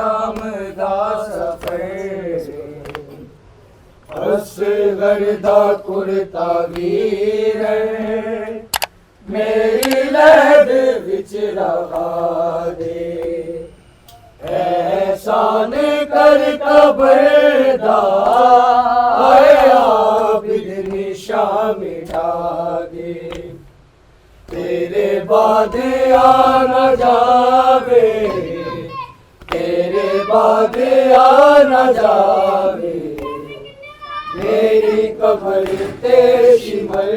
ਸ਼ਾਮ ਦਾ ਸਫਰ ਅਸਗਰ ਦਾ ਕੁਰਤਾ ਵੀਰ ਮੇਰੀ ਲਹਿਦ ਵਿੱਚ ਰਹਾ ਦੇ ਐਹਸਾਨ ਕਰ ਕਬਰ ਦਾ ਆਏ ਆਬਿਦ ਨਿਸ਼ਾ ਮਿਟਾ ਦੇ ਤੇਰੇ ਬਾਦ ਆ ਨਾ ਜਾਵੇ ਤੇਰੇ ਬਾਦ ਆ ਨਾ ਜਾਵੇ ਮੇਰੀ ਕਬਰ ਤੇ ਸ਼ਿਮਲ